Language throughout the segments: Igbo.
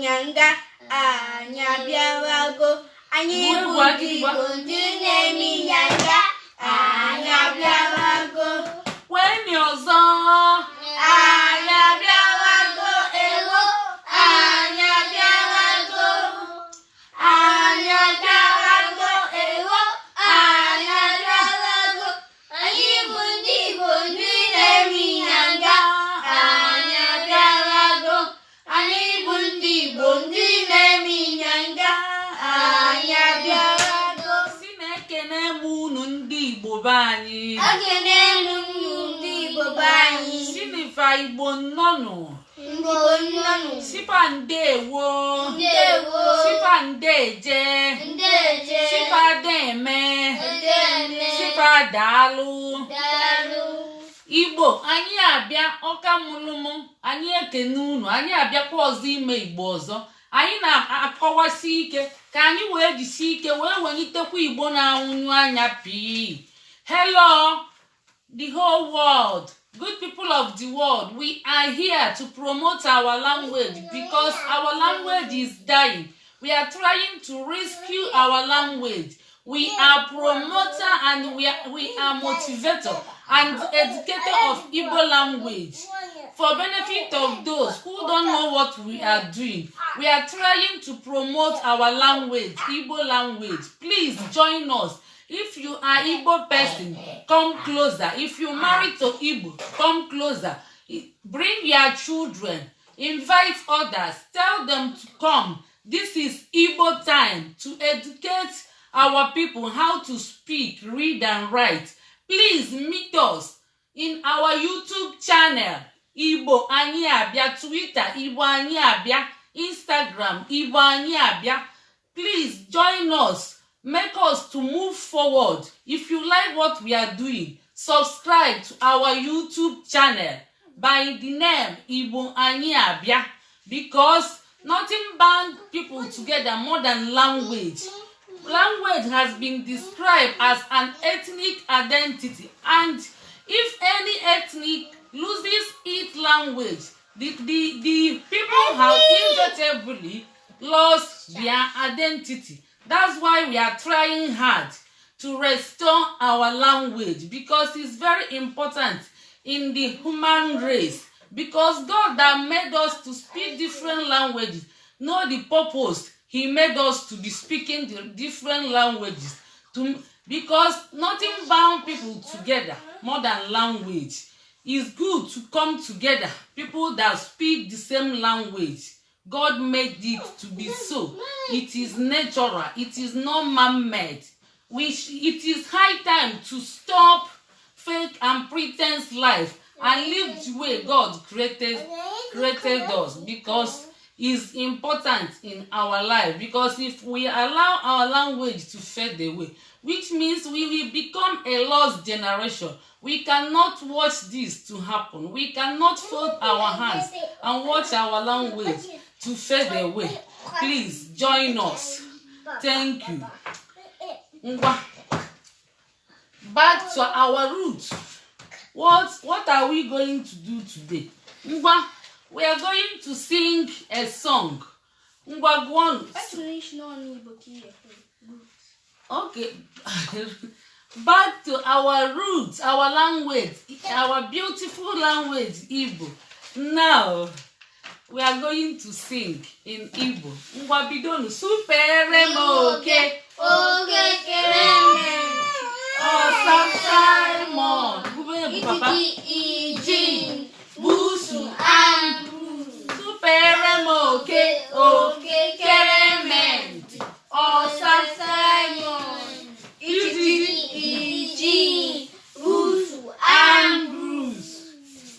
nyanga anya bịawago anyị bụ ndị Igbo ndị na-eme nyanga anya bịawago kwenye ọzọ anya bịawago ewo anya bịawago anya bịawago ewo anya bịawago anyị bụ ndị Igbo ndị na-eme nyanga anya bịawago anyị bụ ndị Igbo ndị na-eme nyanga anya bịawago si na-ekene m unu ndị Igbo be anyị ekene m unu ndị Igbo be anyị sinifa Igbo nnọnụ Igbo nnọnụ sipa ndewo ndewo sipa ndeje ndeje sipa deme deme sipa daalụ daalụ Igbo anyị abịa ọka mụlụmụ anyị ekene unu anyị abịakwa ọzọ ime Igbo ọzọ anyị na-akọwasi ike ka anyị wee jisi ike wee welitekwa Igbo na-anwụnyu anya pii. Hello the whole world, good people of the world, we are here to promote our language because our language is dying. We are trying to rescue our language. We are promoter and we are motivator and educator of Igbo language. For benefit of those who don't know what we are doing, we are trying to promote our language, Igbo language. Please join us. If you are Igbo person, come closer. If you marry to Igbo, come closer. Bring your children. Invite others. Tell them to come. This is Igbo time to educate our people how to speak, read, and write. Please meet us in our YouTube channel, Igbo Anyị Abịa, Twitter, Igbo Anyị Abịa, Instagram, Igbo Anyị Abịa. Please join us. Make us to move forward. If you like what we are doing, subscribe to our YouTube channel by the name Igbo Anyị Abịa, because nothing binds people together more than language. Language has been described as an ethnic identity, and if any ethnic loses its language, the people have inevitably lost their identity. That's why we are trying hard to restore our language, because it's very important in the human race, because God that made us to speak different languages know the purpose He made us to be speaking the different languages, because nothing bound people together more than language. It's good to come together, people that speak the same language. God made it to be so. It is natural. It is not man-made. It is high time to stop fake and pretense life and live the way God created us, because it's important in our life. Because if we allow our language to fade away, which means we will become a lost generation. We cannot watch this to happen. We cannot fold our hands and watch our language to fade away. Please join us. Thank you. Back to our roots. What are we going to do today? We are going to sing a song. Okay. Back to our roots, our language, our beautiful language, Igbo. Now, we are going to sing in Igbo. Bidonu supere moke oge kereme Osa Simon Papa iji Busu Andrew supere moke oge kereme Osa Simon iji Busu Andrews.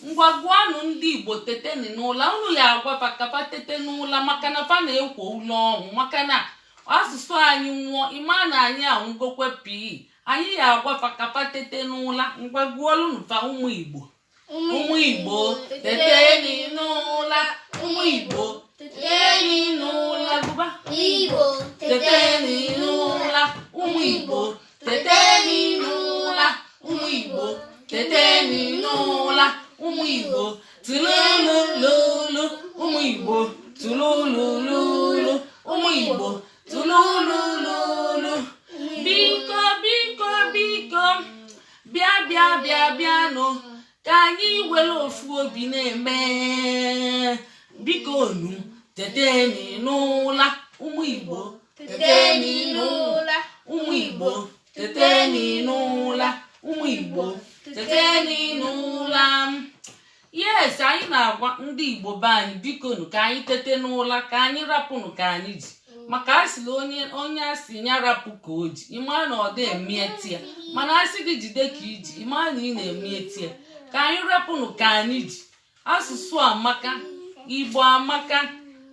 Ngwagwanụ ndị Igbo teteni n'ụla, unu ya agwafa kapa tete n'ụla, maka na fa na-ekwo ụlọ ọnwụ, maka na asụsụ anyị nwụọ ịma na anyị anwụgokwe pii. Anyị ya agwafa kapa tete n'ụla. Ngwagwuolu fa ụmụ Igbo. Ụmụ Igbo teteni n'ụla, ụmụ Igbo teteni n'ụla, gụba Igbo teteni n'ụla, ụmụ Igbo teteni n'ụla, ụmụ Igbo teteni n'ụla, ụmụ Igbo tulululu, ụmụ Igbo tululululu ụmụ Igbo tululululu biko biko biko bịanụ ka anyị were ofu obi na-eme biko nu teteni n'ụla ụmụ Igbo teteni n'ụla ụmụ Igbo teteni n'ụla ụmụ Igbo teteni n'ụla. Yes, anyị na-agwa ndị Igbo be anyị biko nu ka anyị tete n'ụla ka anyị rapụnụ ka anyị ji maka asịrị onye asị ya rapụ ka o ji ịma na ọ dị emieti ya mana asị gị jide ka iji ịma na ị na-emieti ya ka anyị rapụnụ ka anyị ji asụsụ amaka Igbo amaka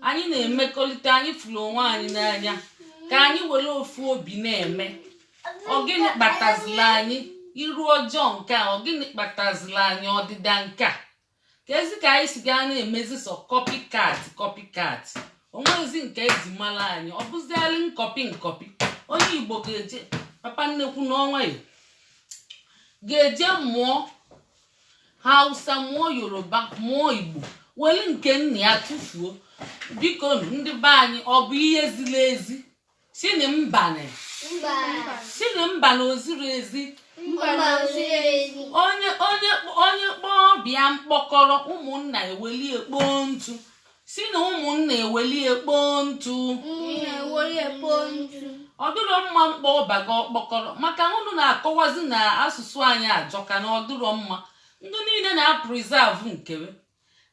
anyị na-emekọrịta anyị fụrụ onwe anyị n'anya ka anyị were ofu obi na-eme ọgịnị kpatazila anyị iru ọjọọ nke a ọgịnị kpatazila anyị ọdịda nke a ka ezi ka anyị si gaa na-emezi sọ copycat onwezi nke eji mara anyị ọ bụzialị nkọpị onye Igbo ga-eje papa nnekwu n'ọnwa ya ga-eje mụọ Hausa mụọ Yoruba mụọ Igbo weli nke nna ya tụfuo biko ndị be anyị ọ bụ ihe ziri ezi sini mba na oziri ezi onye kpọọ bịa mkpọkọrọ ụmụnna eweli ekpo ntụ si na ụmụnna eweli ekpo ntụ ọ dịrọ mma mkpọ ọbaga ọkpọkọrọ maka unu na-akọwazi na asụsụ anyị ajọka na ọ dịrọ mma ndị niile na-aprizavụ nkewe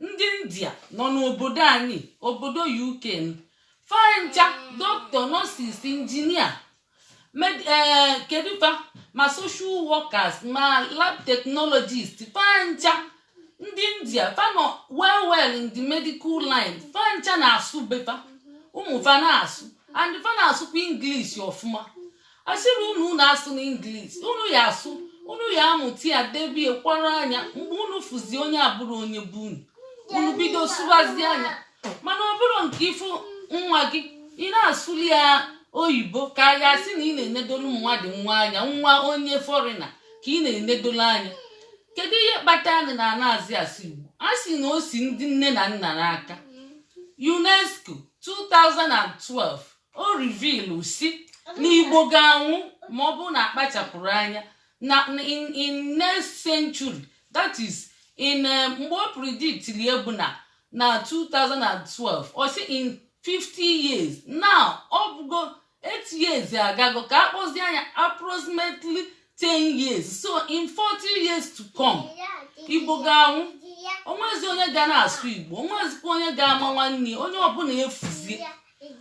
ndị India nọ n'obodo anyị obodo UK fancha dọkịta nọsis injinia kedụfa ma social workers ma lab technologist fancha ndị India fanọ well in the medical line fancha na-asụ befa ụmụfa na-asụ and fa na-asụkwa English ọfụma asịrị unu asụ na English unu ya asụ unu ya amụta ya debie kwara anya mgbe unu fụzi onye abụrụ onye bụ unu bido sụwazi anya mana ọ bụrụ nke ifu nwa gị ị na-asụli ya oyibo ka ya sị na ị na-enedolu mmadụ nwa anya nwa onye fọrịna ka ị na-enedolu anya kedu ihe kpatara anyị na anazi asụ Igbo a sị na o si ndị nne na nna n'aka UNESCO 2012 o reveal si na Igbo ga-anwụ ma ọ bụ na akpachapụrụ anya na in next century that is in mgbe o predictili ebu na 2012 or say in 50 years now ọ bụgo 8 years agago ka akpọzi anya approximately 10 years so in 40 years to come Igbo ga-anwụ onwezi onye ga na-asụ Igbo onwezikwa onye ga-ama nwanne onye ọbụla efuzie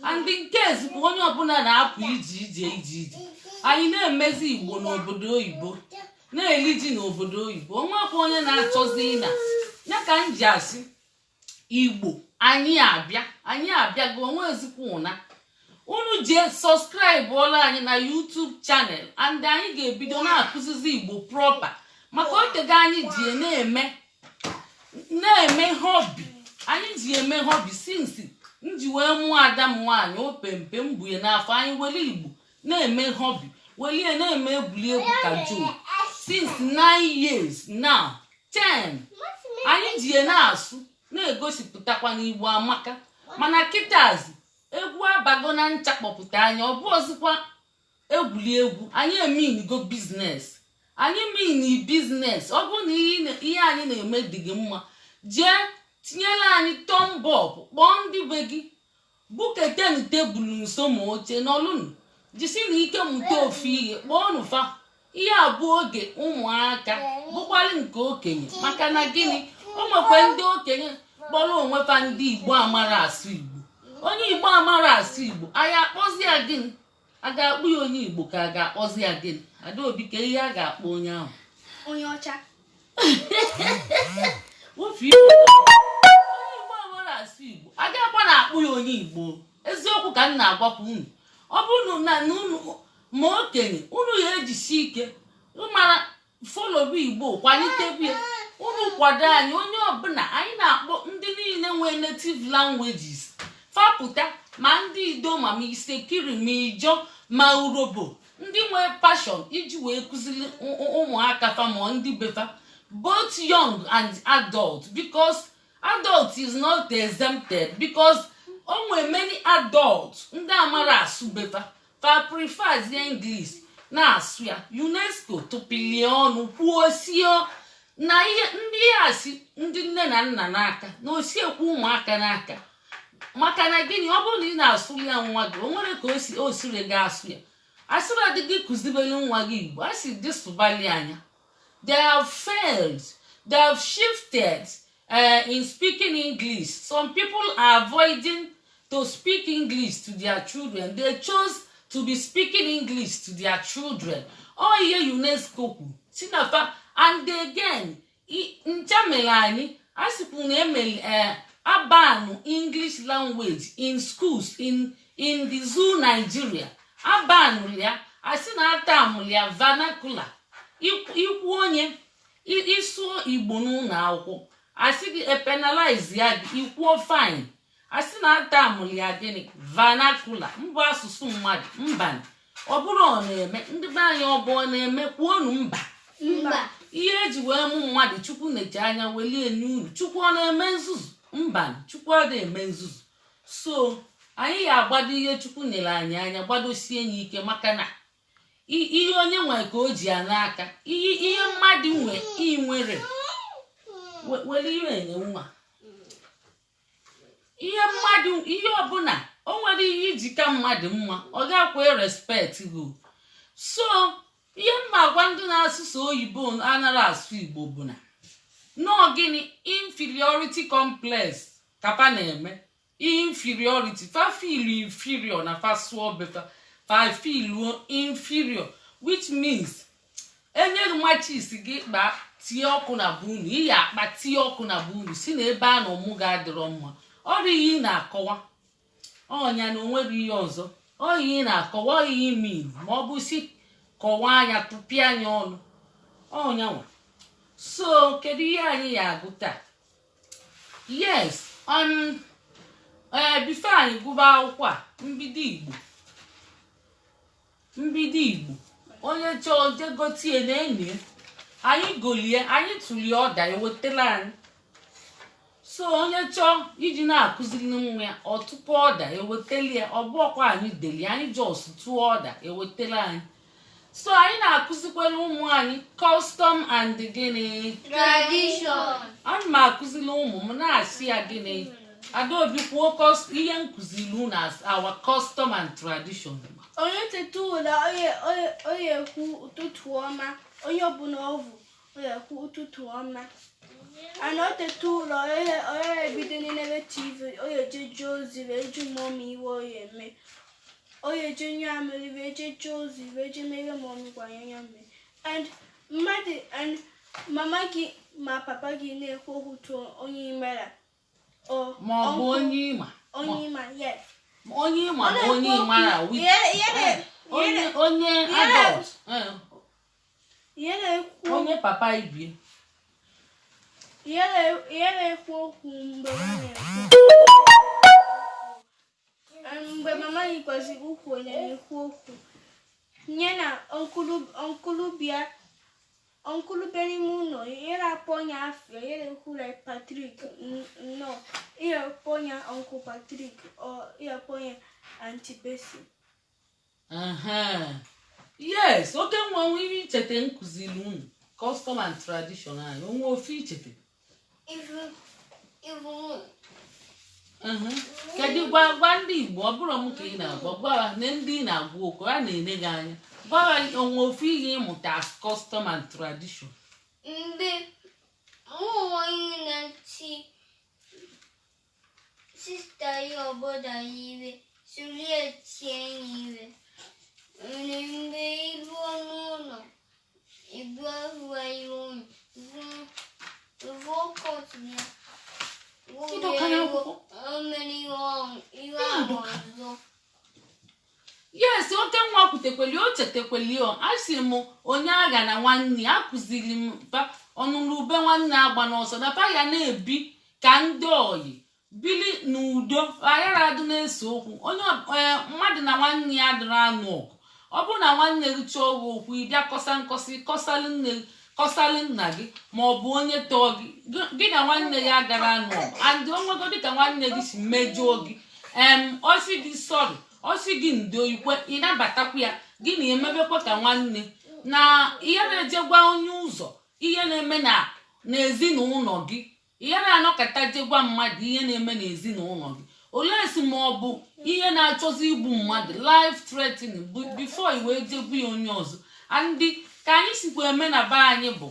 and nke ezikwa onye ọbụla na-apụ ije anyị na-emezi Igbo n'obodo oyibo na-eli ji n'obodo oyibo onwekwa onye na-achọzi na ya ka m ji asị Igbo anyị abịago onwezikwa ụna unu jee subscribe ọla anyị na YouTube channel and anyị ga-ebido na-akụzizi Igbo proper maka otego anyị ji na-eme hobby anyị ji eme hobby since nji wee mụọ ada m nwaanyị opempe mbuye n'afọ anyị were Igbo na-eme hobby welie na-eme egwuregwu ka Joe since 9 years now 10 anyị ji na-asụ na-egosipụtakwa n'Igbo amaka mana kịtazi egwu abago na nchakpọpụta anya ọ bụ ozikwa egwuregwu anyị eminigo biznes anyị mini biznes ọ bụ na ihe anyị na-eme dị gị mma jee tinyela anyị tọmbọb kpọọ ndị be gị buketenu tebụl nso ma oche n'ọlụnụ jisi na ike mụta ofu ihe kpọọnụ fa ihe abụ oge ụmụaka bụkwalị nke okenye maka na gịnị o nwekwe ndị okenye kpọrọ onwe fa ndị Igbo amara asụ Igbo onye Igbo amara asụ Igbo anyị akpọzi ya gịnị a ga-akpụ ya onye Igbo ka a ga-akpọzi ya gịnị Adaobi ka ihe a ga-akpọ onye ahụ onye ọcha onye Igbo amara asụ Igbo a ga-akpọ na-akpụ ya onye Igbo eziokwu ka m na-agwapụ unu ọ bụrụ na unu ma okenye unu ya ejisi ike mara folobi Igbo kwalitebie unu kwado anyị onye ọbụla anyị na-akpọ ndị niile nwee native languages fapụta ma ndị Ido ma Isekiri ma Ijo ma Urobo ndị nwee passion iji wee kụziri ụmụaka fa ma ndị befa both young and adult because adult is not exempted because onwe many adults ndị amara asụ befa fa prefers English na-asụ ya. UNESCO tụpilie ọnụ kwuo sio na ihe ndị ya si ndị nne na nna n'aka na osiekwu ụmụaka n'aka, maka na gịnị ọ bụrụ na ị na-asụ ya nwa gị o nwere ka o siri gị asụ ya. Asịrị adịghị kụzibere nwa gị Igbo, asị dị sụbali anya. They have failed, they have shifted in speaking English. Some people are avoiding to speak English to their children. They chose to be speaking English to their children. Oh yeah, UNESCO sinafa. And again, nchamele anyị asịkwu na emele abanu English language in schools in the zoo Nigeria. Abanu ya asị na atamụ ya vernacular. Ikwu onye ịsụ Igbo n'ụlọ akwụkwọ asị gị penalize ya gị ikwuo fine. Asị na atamụ ya gịnị vernacular mbụ asụsụ mmadụ mba. Ọ bụrụ ọ na-eme ndị be anyị ọ bụ ọ na-eme kwuonu mba. Ihe eji wee mụ mmadụ Chukwu na-eche anya welie n'uru. Chukwu ọ na-eme nzuzu mba. Chukwu ọ na-eme nzuzu. So anyị ga-agbado ihe Chukwu nyere anyị anya gbadosie ya ike, maka na ihe onye nwe ka o ji ya n'aka. Ihe mmadụ nwere were ihe enye nwa ihe ọbụla o nwere ihe iji ka mmadụ mma ọ ga-akwa respect gị. So ihe mma gwa ndị na-asụsụ oyibo anaghị asụ Igbo bụ na nọọ gịnị inferiority complex kapa na-eme. Inferiority fa feel inferior na fa sụọ befa fa feel inferior, which means enye machis gị kpa tie ọkụ na bunu ị ya akpa tie ọkụ na bunu si na ebe a na ọmụ ga-adịrọ mma. Ọrụ ihe ị na-akọwa ọnya na onwere ihe ọzọ. Ihe ị na-akọwa ihe ime Igbo ma ọ bụ si kọwaa anya tụpịa anya ọnụ ọnyanwa. So kedu ihe anyị ya agụ taa? Yes, before anyị gụba akwụkwọ a mbido Igbo onye chọọ jegotie na enyi anyị golie anyị tụlie ọda ewetela anyị. So onye chọọ iji na-akụziri nwa ya ọtụpụ ọda ewetela ya. Ọ bụ ọkwa anyị deli anyị jos tụọ ọda ewetela anyị. So anyị na-akụzikwere ụmụ anyị custom and gịnị tradition. Ana m akụziri ụmụ m na-asị ya gịnị Adaobi kwuo ihe nkụziri unu as our custom and tradition. Onye teta ụlọ onye ekwu ụtụtụ ọma, onye ọbụla ọvụ onye ekwu ụtụtụ ọma. Ana o teta ụlọ onye ebido n'inebe TV onye jeje ozi wee ju mọmị iwe onye eme. Oye junior ameli veje chozi veje mele momi kwa yanya me. And mama ki ma papa ki ne ko huto onyi mera. O ma bo onyi ma. Yes. Onyi ma we. Onye adult. Onye papa ibi. Yele ko kumbe. Mgbe mama yikwazi ukwu onye na-ekwu okwu nye na ọnkụlụ bịa n'ime ụlọ ihe na-akpọ ya afọ ihe na-ekwu like Patrick no ihe akpọ ya Uncle Patrick or ihe akpọ ya Auntie Bessie. Yes, oke nwa nwe ihe ichete nkụziri unu custom and tradition anyị onwe ofe ichete kedu gwa ndị Igbo ọ bụrụ m ka ị na-agwa gwa na ndị ị na-agwa okwu a na-ene gị anya gwa onwe ofe ihe ịmụta as custom and tradition. Mgbe ụmụ na-eti sista ya obodo ya iwe sulie tie ya iwe mgbe ibu n'ụlọ ibu ahụ ya ụnụ vokọt ya yes, oke nwa kwutekweli o chetekweli asị m onye agha na nwanne akụziri m ọnụnụ ube nwanne agba n'ọsọ na pa ya na-ebi ka ndị oyi bili n'udo aghara adụ na-ese okwu onye mmadụ na nwanne ya dịrị anụ ọgụ. Ọ bụrụ na nwanne gị chọọ gị okwu ịbịa kọsalị nna gị ma ọ bụ onye tọọ gị na nwanne ya gara anụ ọgụ and onwego dịka nwanne gị si mejọọ gị osi gị sorry osi gị ndo ikwe ịnabatakwa ya gị na emebekwa ka nwanne na ihe na-ejegwa onye ụzọ ihe na-eme na n'ezinụlọ gị ihe na-anọkọta jegwa mmadụ ihe na-eme n'ezinụlọ gị olee si ma ọ bụ ihe na-achọzi igbu mmadụ life threatening before i wee jegbu ya onye ọzọ ndị ka anyị sikwa eme na be anyị bụ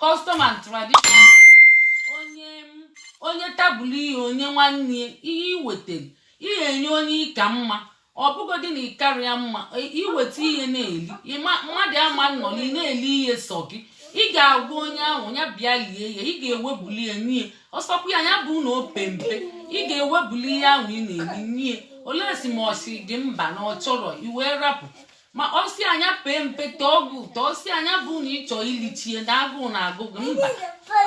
custom and tradition onye tabụlụ ihe onye nwanne ihe iwetara ihe enye onye ịka mma ọ bụgodị na ịkarịa mma iweta ihe na-eli mmadụ ama nnọli na-eli ihe sọ gị ị ga-agwa onye ahụ ya bịa lie ya ị ga-ewebuli ya nye ọsọkwa ya ya bụ na ope mpe ị ga-ewebuli ihe ahụ ị na-eli nye olee si ma ọsi gị mba na ọ chọrọ iwee rapụ ma ọsi anya pee mpe tọọ gị ụtọ ọsi anya bụ na ị chọọ ilichie na agụụ na agụ gị mba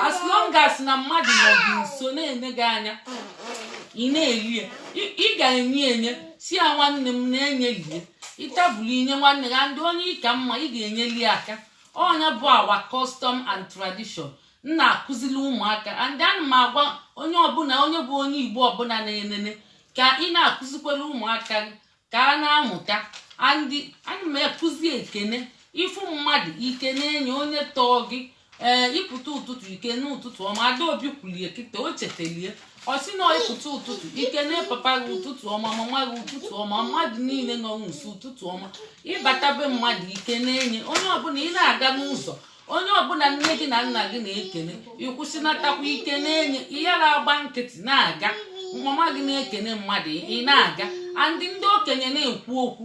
as long as na mmadụ nọ gị nso na-enye gị anya ị na-eli ya ị ga-enye si ya nwanne m na-enyelie ịtabụlu inye nwanne ya ndị onye ịka mma ị ga-enyeli aka ọnya bụ awa custom and tradition na-akụzili ụmụaka and ana m agwa onye ọbụla onye bụ onye Igbo ọbụla na-enene ka ị na-akụzikwere ụmụaka gị ka a na-amụta ana m ekụzi ekene ịfụ mmadụ ikene enye onye tọọ gị ịpụta ụtụtụ ikene ụtụtụ ọma Adaobi kwulie kịta o chetalie ọ sị na ịpụta ụtụtụ ikene papa gị ụtụtụ ọma mama gị ụtụtụ ọma mmadụ niile nọ nso ụtụtụ ọma ịbatabe mmadụ ikene enye onye ọbụla ị na-aga n'ụzọ onye ọbụla nne gị na nna gị na-ekene ịkwụsịnatakwa ikene enye ihe na-agba nkịtị na-aga mama gị na-ekene mmadụ ị na-aga ndị okenye na-ekwu okwu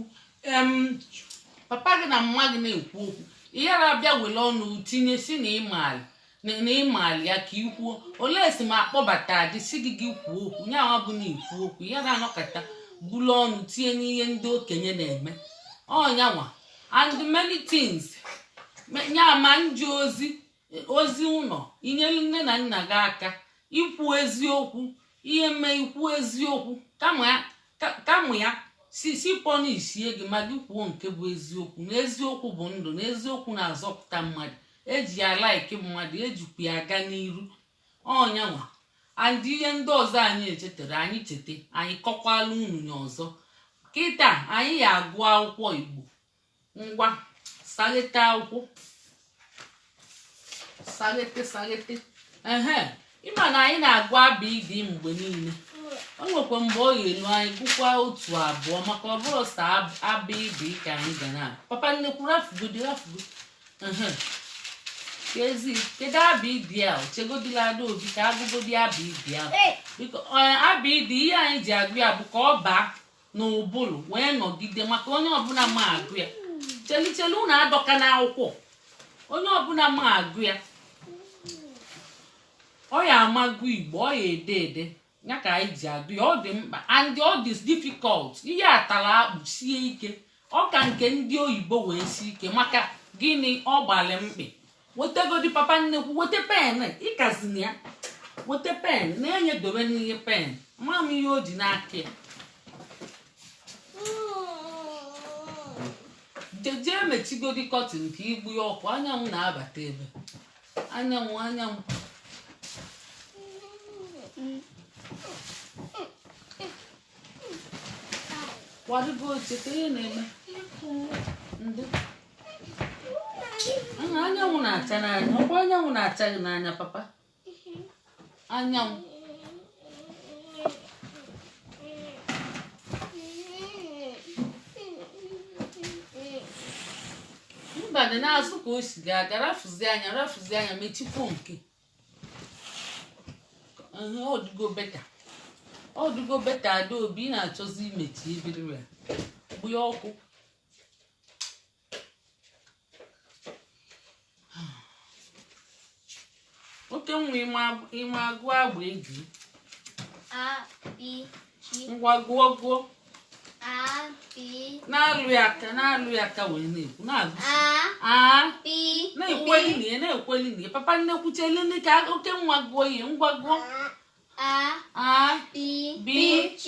papa gị na mma gị na-ekwu okwu ihe na-abịa were ọnụ tinye si na ịmali ya ka ikwuo olee si ma akpọbata dị si gị kwuo okwu nyawa bụ na ikwu okwu ihe na-anọkọta bulu ọnụ tinye n'ihe ndị okenye na-eme ọnyanwa and many things nya ma nji ozi ụlọ inyere nne na nna gị aka ikwu eziokwu ihe mee ikwu eziokwu kama ya si pọnisie gị ma gị kwuo nke bụ eziokwu na eziokwu bụ ndụ na eziokwu na-azọpụta mmadụ eji ya laiki mmadụ ejikwa ya aga n'iru ọnyanwa and ihe ndị ọzọ anyị echetara anyị cheta anyị kọkwala unu ya ọzọ kịta anyị ya agụ akwụkwọ Igbo ngwa saghete akwụkwọ saghete ịma na anyị na-agụ abịdị mgbe niile o nwekwa mgbe ọ ga-elu anyị gụkwa otu abụọ maka ọ bụrụ sa abịdị ka anyị ga na papa nnekwu rafugo kedu abịdị a chegodila Adaobi ka agụgodi abịdị ahụ biko abịdị ihe anyị ji agụ ya bụ ka ọ baa n'ụbụrụ wee nọgide maka onye ọbụla ma agụ ya chelichelu unu adọka n'akwụkwọ onye ọbụla ma agụ ya ọ ya amagụ Igbo ọ ya ede ya ka anyị ji agụ ya ọ dị mkpa and ọ dị difficult ihe atara akpụ sie ike ọ ka nke ndị oyibo wee sie ike maka gịnị ọ gbalị mkpị wetegodi papa nnekwu weta pen ịkazina ya weta pen na-enye dobe n'ihe pen ma m ihe o ji n'aka ya jee emechigodi kọtin ka igbu ya ọkụ anyanwụ na-abata ebe anyanwụ kwadobe oche ka ihe na-eme ndị anyanwụ na-acha n'anya ọkwa anyanwụ na-acha gị n'anya papa anyanwụ mba dị n'azụ ka o si ga-aga rafuzi anya mechikwuo nke ọdụgo beta Adaobi ị na-achọzi imechi ebiri ya gbu ya ọkụ oke nwa ime agụ agba egi ngwa gụọ na-alụ ya aka wee na-ekwu na-ekweli na papa nnekwuchele ka oke nwa gụọ ihe ngwa gụọ A B C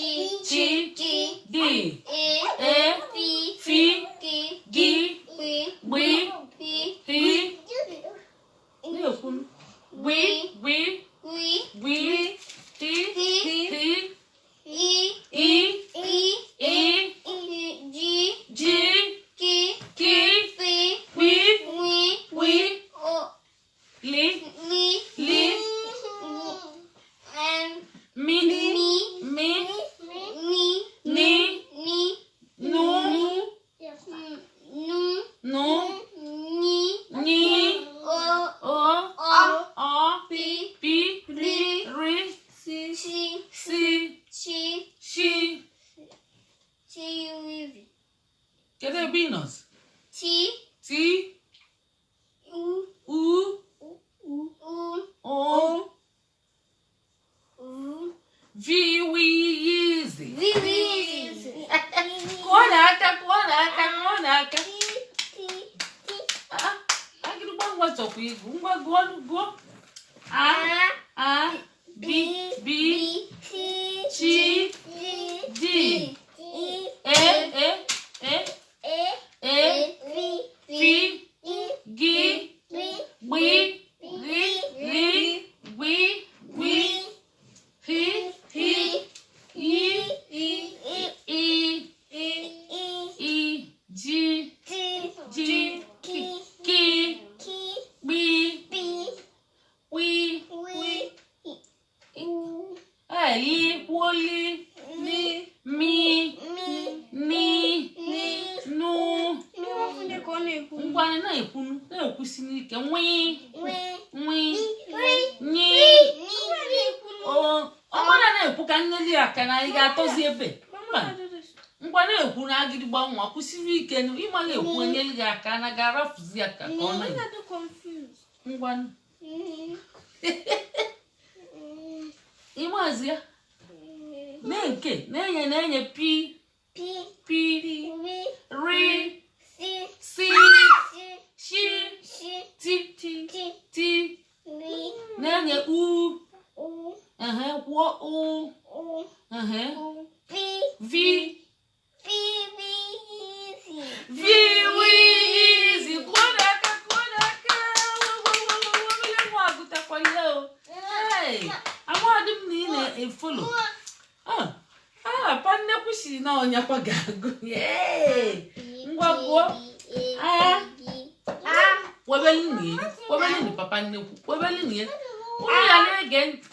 D E F G B T T Kedu ebe ị nọ? Ti U O Viwiyizi. Kụọ n'aka. Agịrị ngwa chọkwa igwu. Ngwa gụọ. A B C D E F G B na-ekwusi n'ike ọgbana na-ekwu ka nneli aka na ị ga-atọzi ebe ngwa na-ekwu na agịrịgba nwa kwụsịrị ike ịma na-ekwu enyeli gị aka na ga-arafụzi aka ka ọ ngwa ịmazi ya na-enye pi ri si shi ti na-enye u kwuo u vi easy. Kwuo n'aka agụtakwala o. Amadị m na ị na-efolo pa nnekwu siri na ọnyakwa ga-agụ ngwa gụọ webelini papa nnekwu webelini ya ụlọ ya na-ege ntị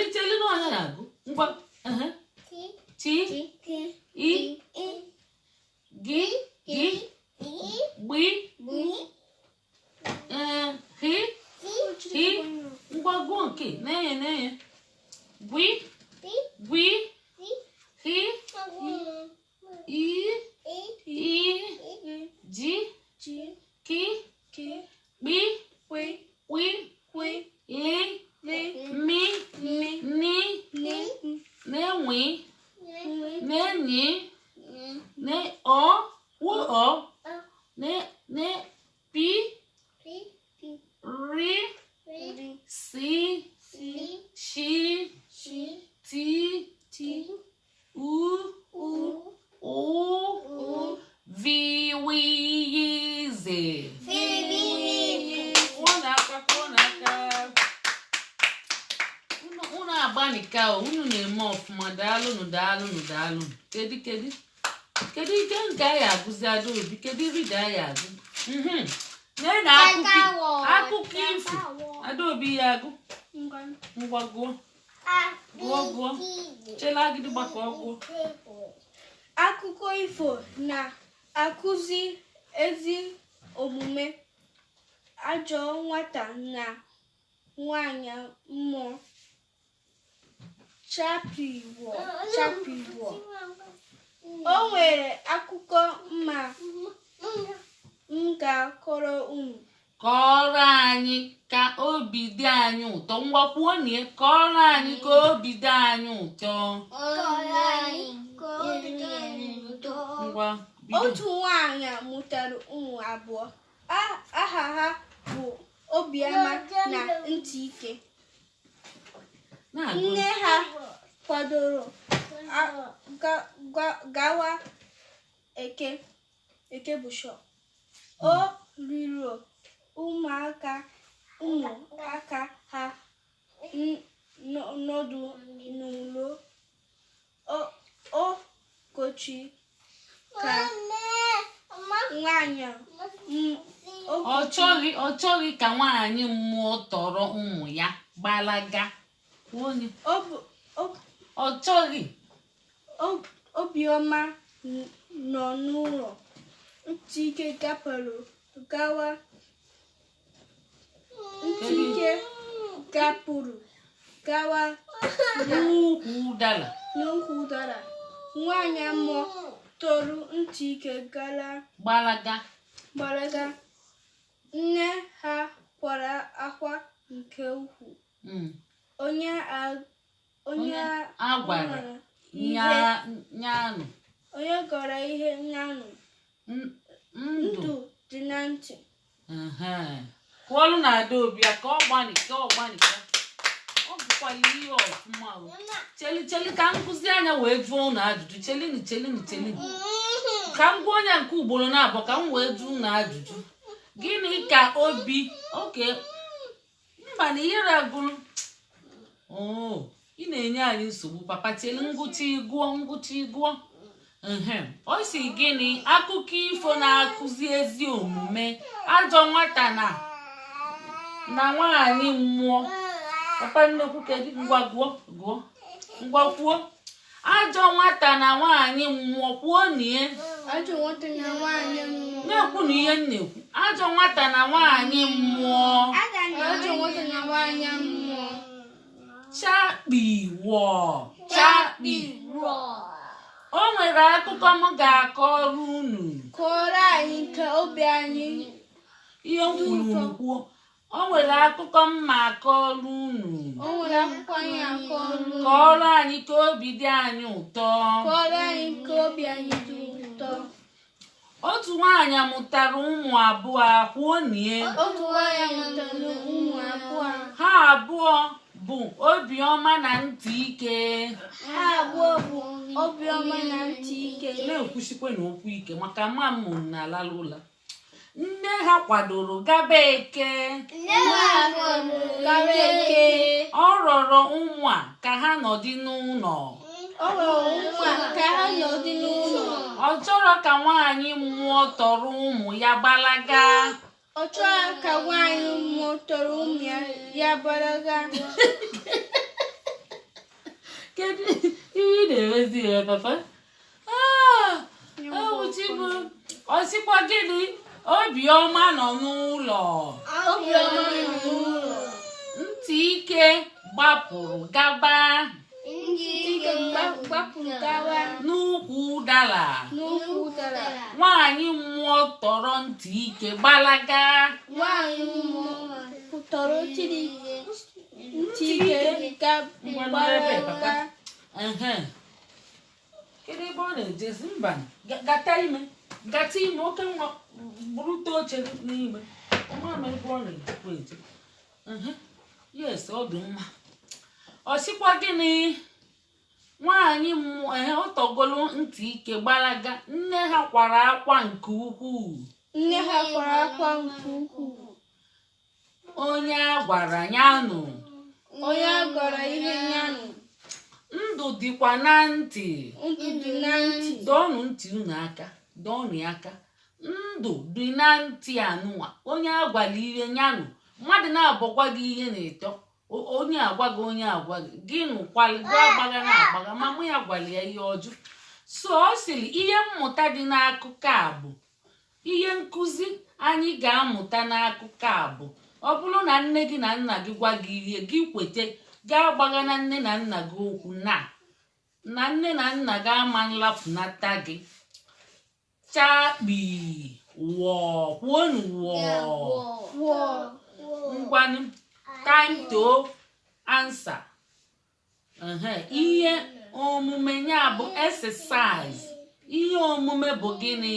cheli na ọnya na-agụ ngwa ti i gi gbi hi ngwa gụọ nke na-enye gwi hi i ji ki bi li mi ni na-enwe na-enyi na-ọ wụọ pi ri si shi ti u viwiyizi. Unu agbanika unu na-eme ọfụma. Daalụnụ. Kedu ike nke a ya agụzi Adaobi? Kedu rida ya agụ? Na akụkọ ifo Adaobi ya agụ ngwa gụọ chela agịdị gbakọ ọgwụ. Akụkọ ifo na-akụzi ezi omume, ajọ nwata na nwanyị mmụọ. Chapiwo o nwere akụkọ ma m ga-akọrọ unu. Kọrọ anyị ka obi dị anyị ụtọ. Ngwakwuo nie kọrọ anyị ka obi dị anyị ụtọ. Otu nwanyị mụtara ụmụ abụọ. Aha ha bụ Obiọma na Ntịike. Nne ha kwadoro gawa Eke Bishọp. O riro ụmụaka ha nọdụ n'ụlọ. O kochi ka nwanyị ọ chọghị ka nwanyị mmụọ tọrọ ụmụ ya gbalaga. Ọ chọghị. Obiọma nọ n'ụlọ. Ntịike gapụrụ gawa n'ukwu ụdara. n'ukwu ụdara. Nwaanyị mmụọ toro ntị ike gbalaga. Nne ha kwara akwa nke ukwuu. Onye a gwara nyanụ. Onye gọrọ ihe nyanụ. Ndụ dị na ntị. Kwụọlụ na Adaobi ya ka ọ gbanika. Ọ bụkwala ihe ọfụma. Cheli ka nkụzi anya wee jụọ ụnụ ajụjụ. Chelini. Ka m gwa onye nke ugboro na-abụ ka m wee jụọ ụnụ ajụjụ. Gịnị ka obi oke mba na ihere agụrụ? Ị na-enye anyị nsogbu papa. Cheli ngụcha ịgụọ. Ọ si gịnị? Akụkọ ifo na-akụzi ezi omume. Ajọ nwata na nwaanyị mmụọ. Papa nnekwu kedu? Ngwa kwuo. Ajọ nwata na nwaanyị mmụọ. Kwuo nie. Ajọ nwata na nwaanyị mmụọ. Na-ekwu na ihe nnekwu. Ajọ nwata na nwaanyị mmụọ. Ajọ nwata na nwaanyị mmụọ. Chakpiwo. O nwere akụkọ m ga-akọrọ unu. Kọrọ anyị nke obi anyị. Ihe m kwuru kwuo. O nwere akụkọ m ma akọrọ unu. Kọrọ anyị ka obi dị anyị ụtọ. Otu nwaanyị mụtara ụmụ abụọ. Kwuo nie. Ha abụọ bụ Obiọma na Ntị Ike. Na-ekwusikwa n'okwu ike maka mamụ na-alala ụla. Nne ha kwadoro gaba eke. Ọ rọrọ ụmụ a ka ha nọdị n'ụlọ. Ọ chọrọ ka nwaanyị mmụọ tọrọ ụmụ ya gbalaga. Kedu ihe ị na-emezi ya papa? Ọ sịkwa gịnị? Obiọma nọ n'ụlọ. Ntị Ike gbapụrụ gaba n'ukwu ụdara. Nwaanyị mmụọ tọrọ Ntị Ike gbalaga. Kedu ebe ọ na-ejezi? Mba, gata ime oke nwa burute oche n'ime. Yes, ọ dị mma. Ọ sịkwa gịnị? Nwaanyị mmụọ ọ tọgolo Ntị Ike gbalaga. Nne ha kwara akwa nke ukwuu. Onye a gwara nyanụ. Ndụ dịkwa na ntị. Dọọnụ ntị unu aka. Ndụ dị na ntị anụwa. Onye a gwara ihe nyanụ. Mmadụ na-abọkwa gị ihe na-etọ. Onye agwaghị onye agwaghị. Gị nụkwalị gị agbaga na-agbaga. Ma mụ ya gwara ya ihe ọjọọ. So ọ sịrị ihe mmụta dị n'akụkọ a bụ ihe nkụzi anyị ga-amụta n'akụkọ a bụ ọ bụrụ na nne gị na nna gị gwa gị ihe gị kwete gaa gbaga na nne na nna gị okwu na nne na nna gị ama nlafunata gị. Chakpi kwuonu ngwanụ. Time to answer. Ihe omume ya bụ exercise. Ihe omume bụ gịnị?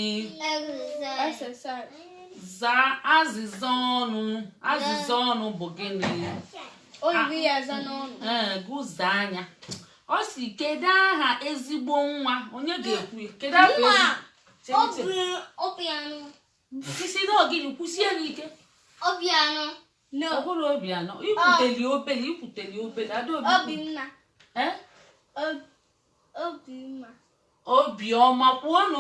Zaa azịza ọnụ bụ gịnị? Gụza anya. Ọ si kedu aha ezigbo nwa? Onye ga-ekwu? Kedu aha? Kwụsị n'ogidi, kwụsie n'ike. Obiano. Ọ bụrụ Obiano. Ikwuteli obele. Obinna. Obiọma. Kwuo na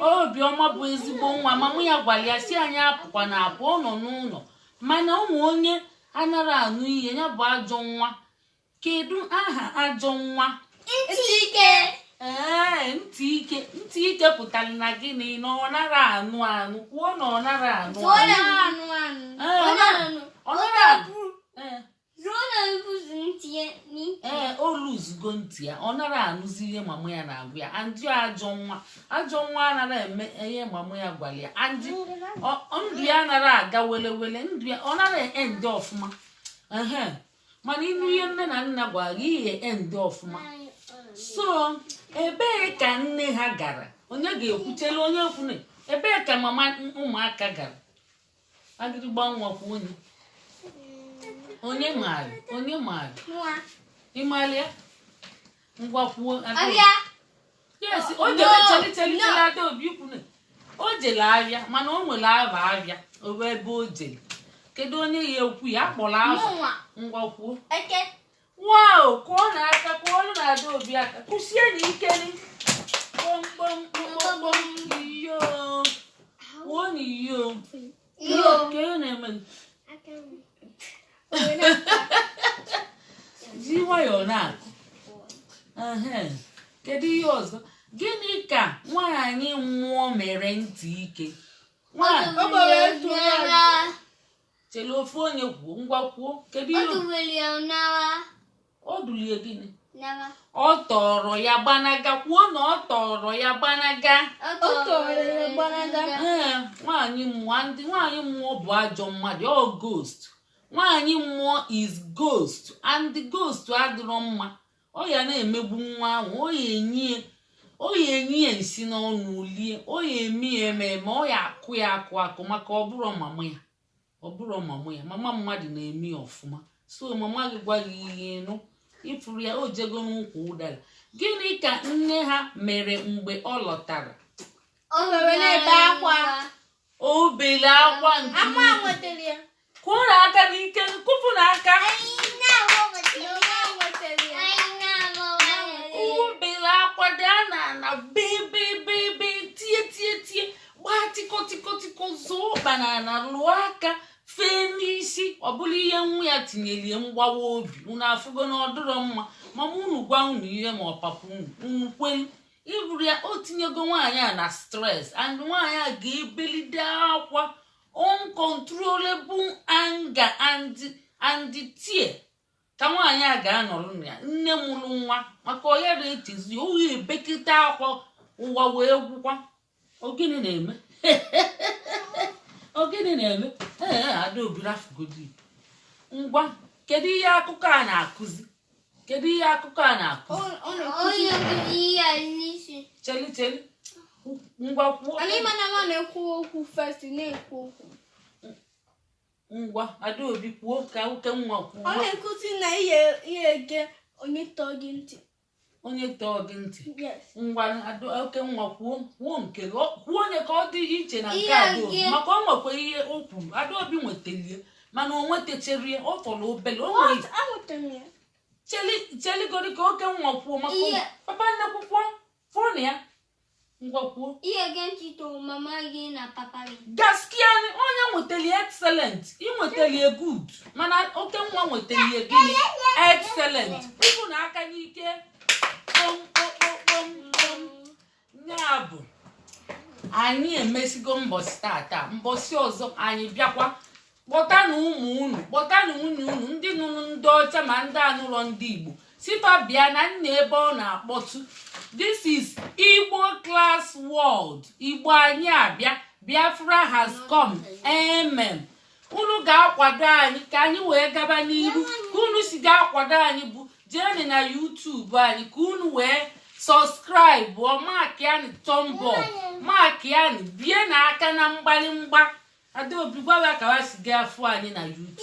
Obiọma bụ ezigbo nwa. Mama ya gwara ya si anyị apụkwa na apụ. Ọ nọ n'ụlọ mana ụmụ onye anara anụ ihe ya bụ ajọ nwa. Kedu aha ajọ nwa? Ntị Ike. Ntị Ike pụtara na gịnị? Na ọ nara anụ. Kwuo na ọ nara anụ. Ọ nara anụ. luzugo ntị ya, ọ nara anụzi ihe mama ya na-agwa ya. Andị ajọ nwa anara eme ihe mama ya gwara ya. Andị ndụ ya anara aga welewele, ndụ ya ọ nara end ọfụma. Mana ịnụ ihe nne na nna gwara gị ihe end ọfụma. So ebee ka nne ha gara? Onye ga-ekwuchela onye kwune? Ebee ka mama ụmụaka gara? Agịrịgba nwa kwuo onye maara ịmalị ya ngwa kwuo. Yes, o jere cheli Adaobi kwune. O jele ahịa mana o nwere ava ahịa owe ebe o jele. Kedu onye ya ekwu ya akpọrọ ava? Ngwa kwuo. Wow, kwuo na aka, kwuo na Adaobi aka. Kwụsie na ikeli. Iyo. Kwuo na iyo. Ke na-eme ji nwayọọ na-akụ. Kedu ihe ọzọ? Gịnị ka nwaanyị mmụọ mere ntị ike? Chele ofu onye kwuo, ngwa kwuo. Kedu ihe o dulie gịnị? Ọ tọrọ ya gbanaga. Kwuo na ọ tọrọ ya gbanaga. Nwaanyị mmụọ bụ ajọ mmadụ. Ọ ghost. Nwaanyị mmụọ is ghost, and the ghost adịrọ mma. Ọ ya na-emegbu nwa ahụ. Ọ ya enyi ya nsị n'ọnụ lie. Ọ ya eme ya ememe. Ọ ya akụ ya akụ maka ọ bụrụ mama ya. Mama mmadụ na-eme ya ọfụma. So mama gị gwa gị ihe nụ ifuru ya o jego n'ụkwụ ụdara. Gịnị ka nne ha mere mgbe ọ lọtara? O bele akwa nke kwụrụ aka n'ike, kụpụ n'aka. O bele akwa dị na bebe tie gbaa tiko zoo banana lụọ aka fee n'isi. Ọ bụla ihe nwa ya tinyelie mgbawa obi. Unu afụgo na ọ dịrọ mma. Mama unu gwa unu ihe ma ọ papa unu kwelu. Iburu ya o tinyego nwaanyị a na stress, and nwaanyị a ga-ebelide akwa, uncontrollable anger and tear. Ka nwaanyị a ga-anọrọ na ya nne mụrụ nwa maka ọ ya na-etizi o ya ebekịta akwa ụwa wee gwụkwa. Ogini na-eme Adaobi rafugodi. Ngwa kedu ihe akụkọ a na-akụzi? Cheli ngwa kwuo. na-ekwu okwu first na-ekwu okwu. Ngwa Adaobi kwuo ka oke nwa kwuo. Ọ na-ekuzi na ihe ege onye tọọ gị ntị. Ngwa oke nwa kwuo nke kwuo onye ka ọ dị iche na nke Adaobi maka ọ nwekwa ihe o kwuru. Adaobi nwetalie mana o nwetacherie ọ fọrọ obele. O nwere cheligori ka oke nwa kwuo maka papa nnekwu kwuo na ya. Ngwa kwuo. Ihe ga-echito mama gị na papa gị. Gaskiya onye nwetalie excellent, ị nwetalie good, mana oke nwa nwetalie gịnị? Excellent. Ịbụ na aka n'ike. Ya bụ anyị emesigo mbọsị tata. Mbọsị ọzọ anyị bịakwa. Kpọtanụ ụmụ unu, kpọtanụ nwunye unu, ndị nụrụ ndị ọcha ma ndị anụrọ ndị Igbo. Sifa bịa na nna ebe ọ na-akpọtụ. This is Igbo Class World. Igbo anyị abịa. Biafra has come. Amen. Unu ga-akwado anyị ka anyị wee gaba n'iru. Ka unu si ga-akwado anyị bụ jee na YouTube anyị ka unu wee subscribe ọ makiani thumb up, makiani bie n'aka na mgbalimgba. Adaobi gwa ka wasi ga afọ anyị na YouTube.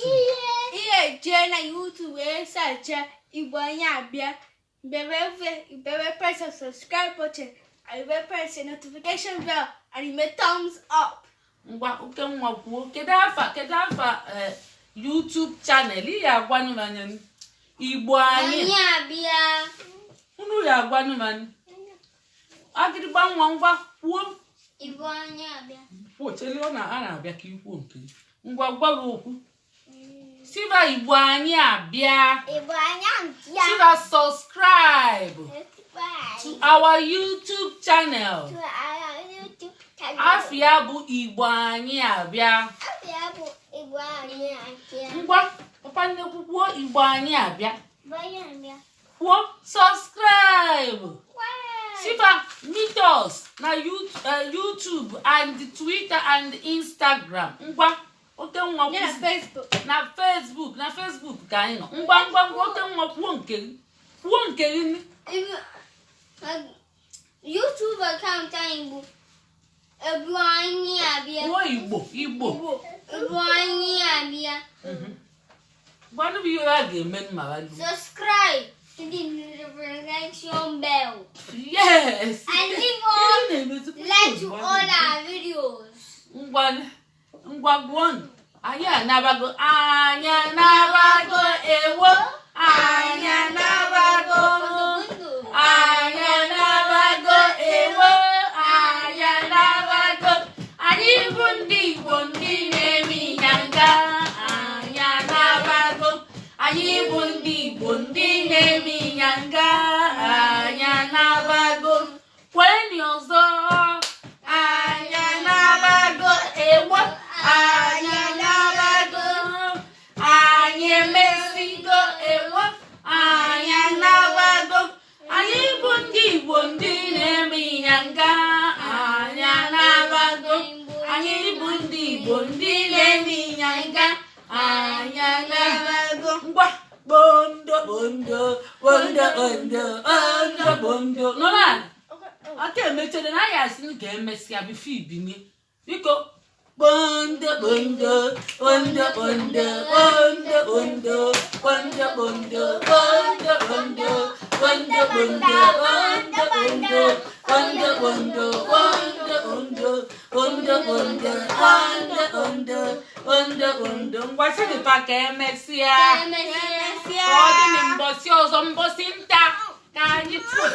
Ihe jee na YouTube wee search Igbo anyị abịa. Bebe press subscribe button and press the notification bell and you make thumbs up. Ngwa oke nwa kwuo kedu afa YouTube channel ya agwanu manya Igbo anyị abịa. Unu ya agwanu manya agịrịgba nwa ngwa kwuo Igbo anyị abịa. Cheli ọ na-abịa ka ikwu nke ngwa gwara okwu. Siva Igbo anyị abịa. Siva subscribe to our YouTube channel. Afia bụ Igbo anyị abịa. Ngwa papa nnekwu kwuo Igbo anyị abịa. subscribe. Sifa, meet us na YouTube and Twitter and Instagram. Ngwa, oke nwa na Facebook. Na Facebook ka anyị nọ. Ngwa oke nwa kwuo nke gị. YouTube account anyị bụ Ebu anyị abịa. Kwuo Igbo. Ebu anyị abịa. Gwanụ bụ ihe a ga-eme mma. Subscribe to the notification bell. Yes. And like to all our videos. Ngwa gwon. Anyị anabago ewo. Anyị anabago ewo. Anyị bụ ndị Igbo ndị na-eme ịnyanga. Anyị bụ ndị Igbo ndị na-eme ịnyanga. Anyị anabago. Kwenye ọzọ. Anyị anabago ewo. Anyị anabago. Anyị emesigo ewo. Anyị anabago. Anyị bụ ndị Igbo ndị na-eme ịnyanga. Anyị anabago. Anyị bụ ndị Igbo ndị na-eme ịnyanga. Anyị anabago. Ngwa bondo. Nolan. Aka emechere na ya asị ka emesịa bifo ibinye. Biko bondo. Ngwa sị dịpa ka emesịa. Ọ dị na mbọsị ọzọ mbọsị nta ka anyị tụọ.